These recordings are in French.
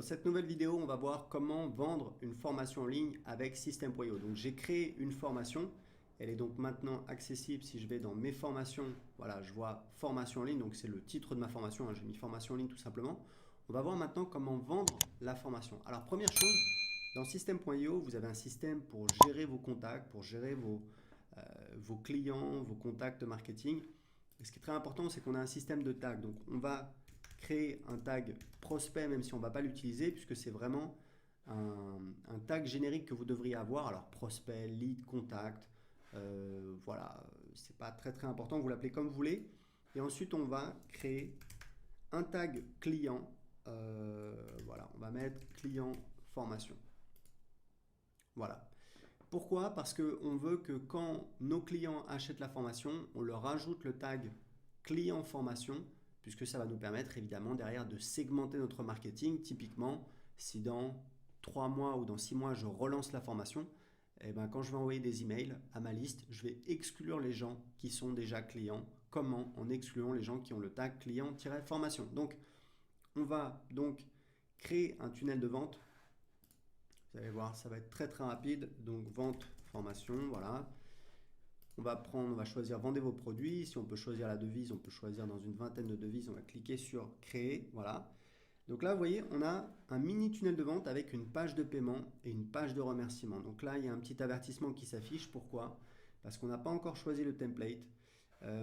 cette nouvelle vidéo, on va voir comment vendre une formation en ligne avec System.io. Donc j'ai créé une formation, elle est donc maintenant accessible. Si je vais dans mes formations, voilà, je vois formation en ligne, donc c'est le titre de ma formation, hein, j'ai mis formation en ligne tout simplement. On va voir maintenant comment vendre la formation. Alors première chose, dans System.io, vous avez un système pour gérer vos contacts, pour gérer vos clients, vos contacts marketing. Et ce qui est très important, c'est qu'on a un système de tags. Donc on va créer un tag prospect, même si on ne va pas l'utiliser, puisque c'est vraiment un tag générique que vous devriez avoir. Alors prospect, lead, contact, voilà, c'est pas très important, vous l'appelez comme vous voulez. Et ensuite on va créer un tag client, voilà, on va mettre client formation. Voilà. Pourquoi? Parce qu'on veut que quand nos clients achètent la formation, on leur ajoute le tag client formation, puisque ça va nous permettre évidemment derrière de segmenter notre marketing. Typiquement, si dans 3 mois ou dans 6 mois, je relance la formation, eh ben, quand je vais envoyer des emails à ma liste, je vais exclure les gens qui sont déjà clients. Comment? En excluant les gens qui ont le tag client-formation. Donc, on va donc créer un tunnel de vente. Vous allez voir, ça va être très rapide. Donc, vente, formation, voilà. On va choisir vendez vos produits. Si on peut choisir la devise, on peut choisir dans une vingtaine de devises. On va cliquer sur créer, voilà. Donc là, vous voyez, on a un mini tunnel de vente avec une page de paiement et une page de remerciement. Donc là, il y a un petit avertissement qui s'affiche. Pourquoi? Parce qu'on n'a pas encore choisi le template.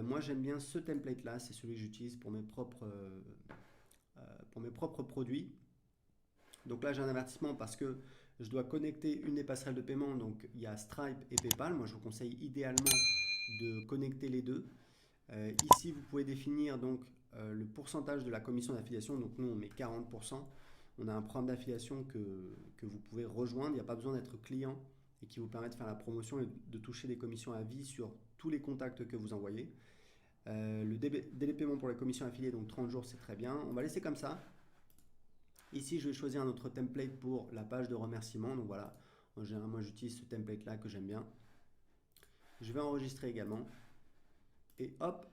Moi, j'aime bien ce template-là. C'est celui que j'utilise pour mes propres produits. Donc là, j'ai un avertissement parce que je dois connecter une des passerelles de paiement. Donc il y a Stripe et PayPal. Moi, je vous conseille idéalement de connecter les deux. Ici, vous pouvez définir donc le pourcentage de la commission d'affiliation. Donc nous, on met 40%. On a un programme d'affiliation que vous pouvez rejoindre. Il n'y a pas besoin d'être client et qui vous permet de faire la promotion et de toucher des commissions à vie sur tous les contacts que vous envoyez. Le délai de paiement pour les commissions affiliées, donc 30 jours, c'est très bien. On va laisser comme ça. Ici, je vais choisir un autre template pour la page de remerciement. Donc voilà, en général, moi j'utilise ce template-là que j'aime bien. Je vais enregistrer également. Et hop,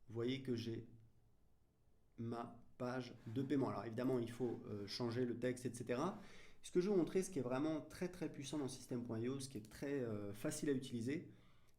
vous voyez que j'ai ma page de paiement. Alors évidemment, il faut changer le texte, etc. Ce que je vais vous montrer, ce qui est vraiment très puissant dans System.io, ce qui est très facile à utiliser,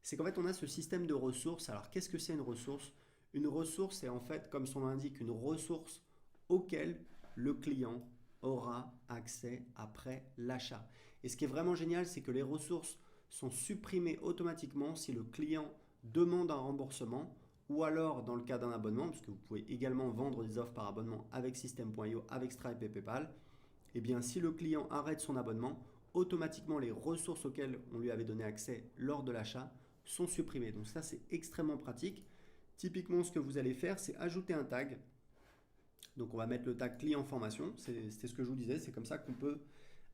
c'est qu'en fait, on a ce système de ressources. Alors qu'est-ce que c'est une ressource? Une ressource, c'est en fait, comme son nom l'indique, une ressource auquel le client aura accès après l'achat. Et ce qui est vraiment génial, c'est que les ressources sont supprimées automatiquement si le client demande un remboursement ou alors dans le cas d'un abonnement, puisque vous pouvez également vendre des offres par abonnement avec System.io, avec Stripe et PayPal. Et bien si le client arrête son abonnement, automatiquement les ressources auxquelles on lui avait donné accès lors de l'achat sont supprimées. Donc ça, c'est extrêmement pratique. Typiquement, ce que vous allez faire, c'est ajouter un tag. Donc on va mettre le tag client formation, c'était ce que je vous disais, c'est comme ça qu'on peut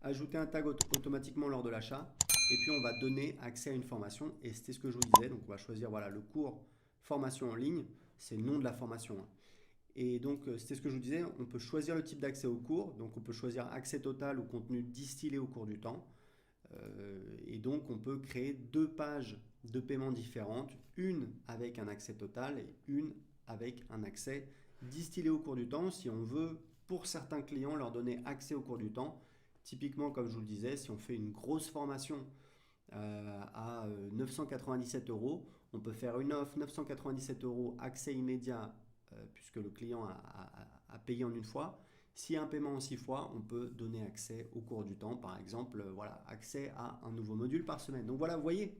ajouter un tag automatiquement lors de l'achat et puis on va donner accès à une formation et c'était ce que je vous disais. Donc on va choisir voilà, le cours formation en ligne, c'est le nom de la formation. Et donc c'était ce que je vous disais, on peut choisir le type d'accès au cours, donc on peut choisir accès total ou contenu distillé au cours du temps. Et donc on peut créer 2 pages de paiement différentes, une avec un accès total et une avec un accès distillé au cours du temps si on veut pour certains clients leur donner accès au cours du temps. Typiquement comme je vous le disais, si on fait une grosse formation à 997 €, on peut faire une offre 997 € accès immédiat puisque le client a payé en une fois. Si un paiement en 6 fois, on peut donner accès au cours du temps, par exemple, voilà, accès à un nouveau module par semaine. Donc voilà, vous voyez,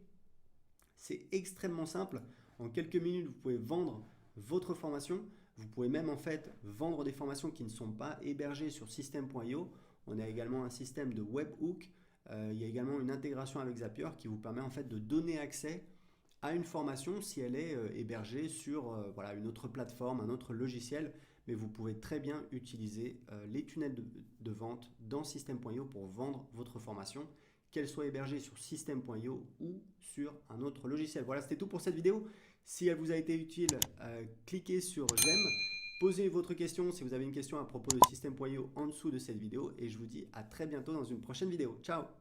c'est extrêmement simple. En quelques minutes, vous pouvez vendre votre formation. Vous pouvez même en fait vendre des formations qui ne sont pas hébergées sur System.io. On a également un système de webhook. Il y a également une intégration avec Zapier qui vous permet en fait de donner accès à une formation si elle est hébergée sur voilà, une autre plateforme, un autre logiciel. Mais vous pouvez très bien utiliser les tunnels de vente dans System.io pour vendre votre formation, qu'elle soit hébergée sur System.io ou sur un autre logiciel. Voilà, c'était tout pour cette vidéo. Si elle vous a été utile, cliquez sur j'aime. Posez votre question si vous avez une question à propos de System.io en dessous de cette vidéo. Et je vous dis à très bientôt dans une prochaine vidéo. Ciao!